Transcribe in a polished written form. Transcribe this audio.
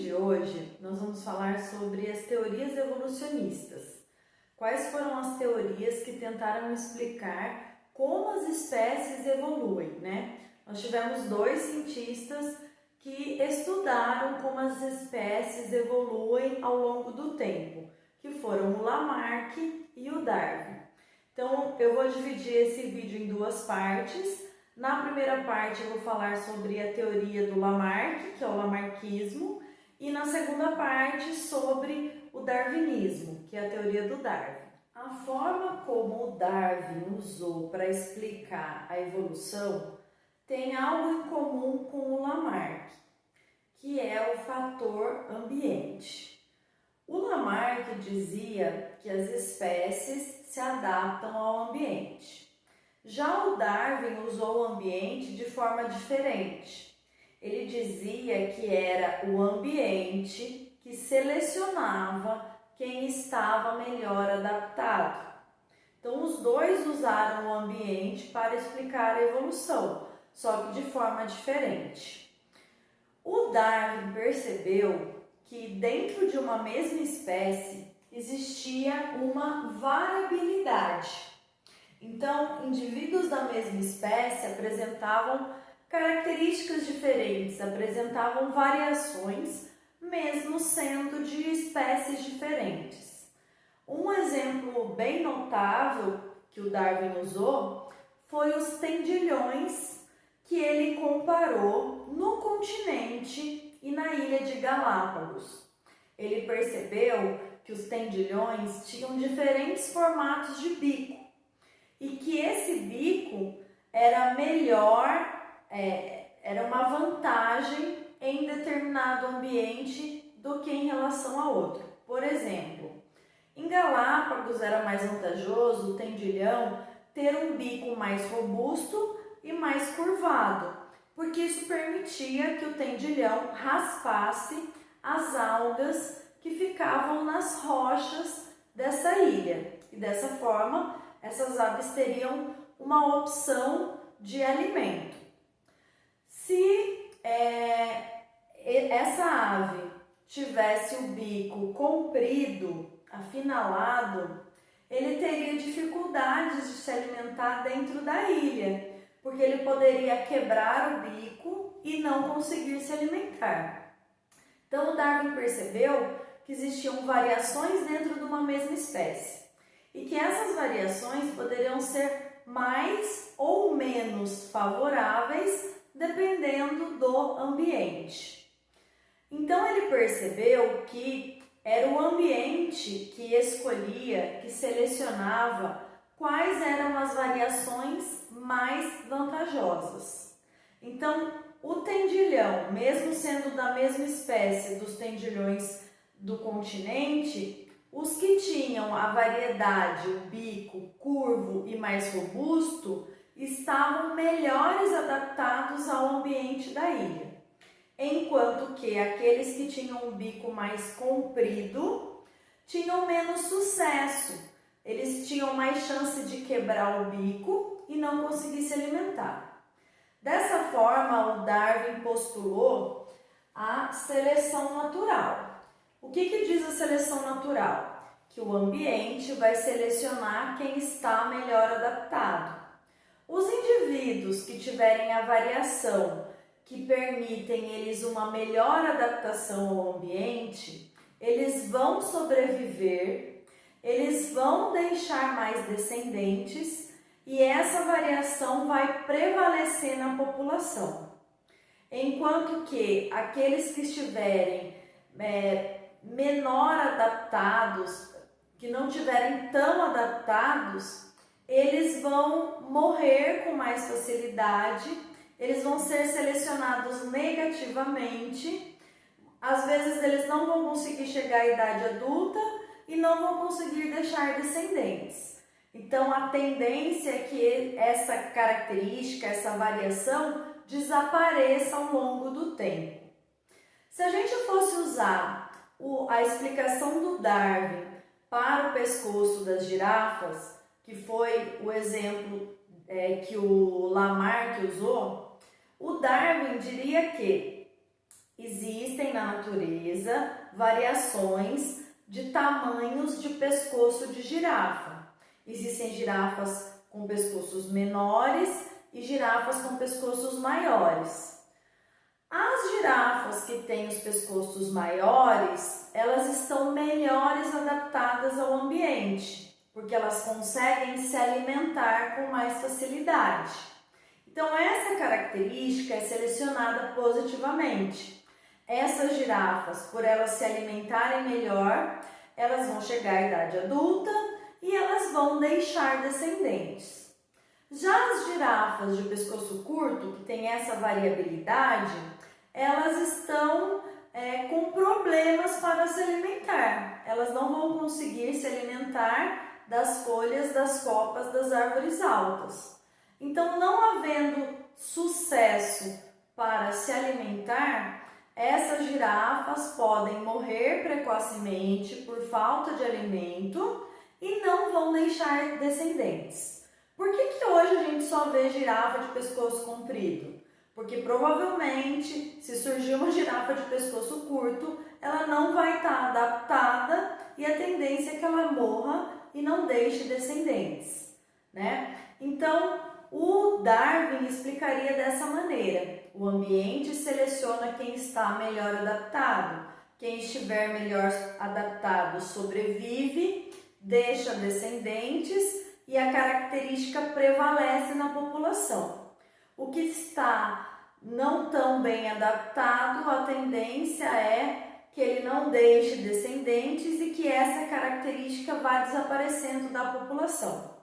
de hoje, nós vamos falar sobre as teorias evolucionistas. Quais foram as teorias que tentaram explicar como as espécies evoluem, né? Nós tivemos dois cientistas que estudaram como as espécies evoluem ao longo do tempo, que foram o Lamarck e o Darwin. Então, eu vou dividir esse vídeo em duas partes. Na primeira parte eu vou falar sobre a teoria do Lamarck, que é o lamarckismo, e na segunda parte sobre o darwinismo, que é a teoria do Darwin. A forma como o Darwin usou para explicar a evolução tem algo em comum com o Lamarck, que é o fator ambiente. O Lamarck dizia que as espécies se adaptam ao ambiente. Já o Darwin usou o ambiente de forma diferente. Ele dizia que era o ambiente que selecionava quem estava melhor adaptado. Então, os dois usaram o ambiente para explicar a evolução, só que de forma diferente. O Darwin percebeu que dentro de uma mesma espécie existia uma variabilidade. Então, indivíduos da mesma espécie apresentavam características diferentes, apresentavam variações, mesmo sendo de espécies diferentes. Um exemplo bem notável que o Darwin usou foi os tendilhões que ele comparou no continente e na ilha de Galápagos. Ele percebeu que os tendilhões tinham diferentes formatos de bico e que esse bico era era uma vantagem em determinado ambiente do que em relação a outro. Por exemplo, em Galápagos era mais vantajoso o tendilhão ter um bico mais robusto e mais curvado, porque isso permitia que o tendilhão raspasse as algas que ficavam nas rochas dessa ilha. E dessa forma, essas aves teriam uma opção de alimento. Se essa ave tivesse o bico comprido, afinalado, ele teria dificuldades de se alimentar dentro da ilha, porque ele poderia quebrar o bico e não conseguir se alimentar. Então, o Darwin percebeu que existiam variações dentro de uma mesma espécie e que essas variações poderiam ser mais ou menos favoráveis dependendo do ambiente. Então, ele percebeu que era o ambiente que escolhia, que selecionava quais eram as variações mais vantajosas. Então, o tendilhão, mesmo sendo da mesma espécie dos tendilhões do continente, os que tinham a variedade, o bico curvo e mais robusto, estavam melhores adaptados ao ambiente da ilha, enquanto que aqueles que tinham um bico mais comprido tinham menos sucesso. Eles tinham mais chance de quebrar o bico e não conseguir se alimentar. Dessa forma, o Darwin postulou a seleção natural. O que diz a seleção natural? Que o ambiente vai selecionar quem está melhor adaptado. Os indivíduos que tiverem a variação que permitem eles uma melhor adaptação ao ambiente, eles vão sobreviver, eles vão deixar mais descendentes e essa variação vai prevalecer na população. Enquanto que aqueles que estiverem menor adaptados, que não tiverem tão adaptados, eles vão morrer com mais facilidade, eles vão ser selecionados negativamente, às vezes eles não vão conseguir chegar à idade adulta e não vão conseguir deixar descendentes. Então, a tendência é que essa característica, essa variação, desapareça ao longo do tempo. Se a gente fosse usar a explicação do Darwin para o pescoço das girafas, que foi o exemplo que o Lamarck usou, o Darwin diria que Existem na natureza variações de tamanhos de pescoço de girafa. Existem girafas com pescoços menores e girafas com pescoços maiores. As girafas que têm os pescoços maiores, elas estão melhores adaptadas ao ambiente, porque elas conseguem se alimentar com mais facilidade. Então, essa característica é selecionada positivamente. Essas girafas, por elas se alimentarem melhor, elas vão chegar à idade adulta e elas vão deixar descendentes. Já as girafas de pescoço curto, que têm essa variabilidade, elas estão com problemas para se alimentar. Elas não vão conseguir se alimentar das folhas das copas das árvores altas. Então, não havendo sucesso para se alimentar, essas girafas podem morrer precocemente por falta de alimento e não vão deixar descendentes. Por que hoje a gente só vê girafa de pescoço comprido? Porque provavelmente, se surgir uma girafa de pescoço curto, ela não vai estar adaptada e a tendência é que ela morra e não deixe descendentes, né? Então, o Darwin explicaria dessa maneira: o ambiente seleciona quem está melhor adaptado. Quem estiver melhor adaptado sobrevive, deixa descendentes e a característica prevalece na população. O que está não tão bem adaptado, a tendência é que ele não deixe descendentes e que essa característica vá desaparecendo da população.